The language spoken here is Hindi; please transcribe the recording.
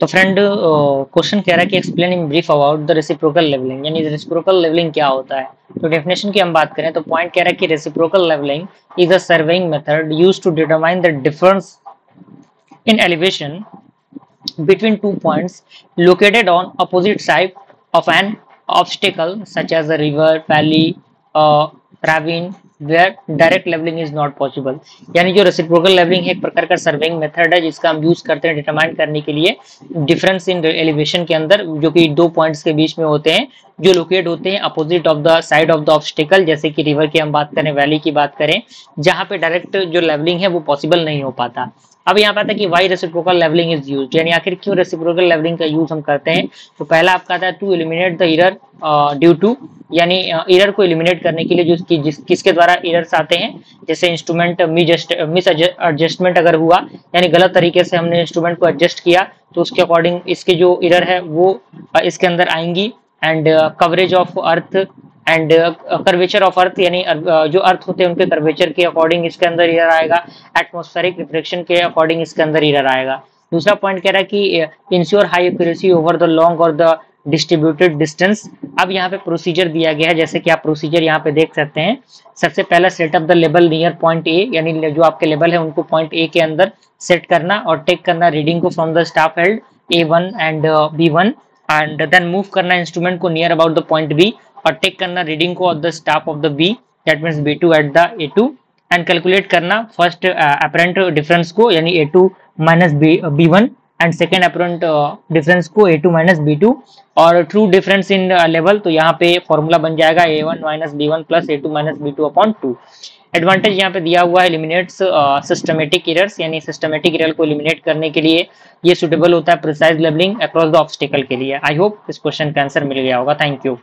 तो फ्रेंड क्वेश्चन कह रहा है कि explain in brief about the reciprocal levelling, यानी रेसिप्रोकल लेवलिंग क्या होता है। तो डेफिनेशन की हम बात करें तो पॉइंट कह रहा है कि reciprocal levelling is a surveying method used to determine the difference in elevation between 2 points located on opposite side of an obstacle such as a river, valley, ravine where direct leveling is not possible। यानी जो रेसिप्रोकल लेवलिंग है एक प्रकार का सर्वेइंग मेथड है जिसका हम यूज करते हैं डिटरमाइन करने के लिए डिफरेंस इन एलिवेशन के अंदर जो कि 2 पॉइंट्स के बीच में होते हैं जो लोकेट होते हैं opposite of the side of the obstacle, जैसे कि रिवर की हम बात करें, वैली की बात करें, जहां पे डायरेक्ट जो लेवलिंग है वो पॉसिबल नहीं हो पाता। अब यहाँ पे आता है कि why reciprocal levelling is used, यानी आखिर क्यों रेसिप्रोकल लेवलिंग का यूज हम करते हैं। तो पहला आपका आता है to eliminate the error due to, यानी एरर को एलिमिनेट करने के लिए किसके द्वारा एरर्स आते हैं, जैसे इंस्ट्रूमेंट मिस एडजस्टमेंट अगर हुआ, यानी गलत तरीके से हमने इंस्ट्रूमेंट को एडजस्ट किया तो उसके अकॉर्डिंग इसके जो एरर है वो इसके अंदर आएंगी। And coverage of earth and curvature of earth, यानी जो अर्थ होते हैं उनके कर्वेचर के अकॉर्डिंग इसके अंदर एरर आएगा। एटमॉस्फेरिक रिफ्लेक्शन के अकॉर्डिंग इसके अंदर एरर आएगा। दूसरा पॉइंट कह रहा है कि ensure high accuracy over the long और द डिस्ट्रीब्यूटेड डिस्टेंस। अब यहाँ पे प्रोसीजर दिया गया है, जैसे कि आप प्रोसीजर यहाँ पे देख सकते हैं। सबसे पहला setup the level near point A, यानी जो आपके लेवल है उनको पॉइंट ए के अंदर सेट करना और टेक करना रीडिंग को from the staff held A1 and B1, and then move करना इंस्ट्रूमेंट को near about the point B और टेक करना रीडिंग को of the staff of the B, that means B2 at the A2, and calculate करना फर्स्ट अपरेंट डिफरेंस को, यानी A2 minus B1 and second apparent difference को A2 माइनस B2, और ट्रू डिफरेंस इन लेवल, तो यहाँ पे फॉर्मूला बन जाएगा A1 minus B1 plus A2 minus B2 upon 2। Advantage यहाँ पे दिया हुआ है एलिमिनेट्स सिस्टमेटिक एरर्स, यानी सिस्टमेटिक एरर को एलिमिनेट करने के लिए ये सुटेबल होता है precise levelling across the obstacle के लिए। आई होप इस क्वेश्चन का आंसर मिल गया होगा। Thank you.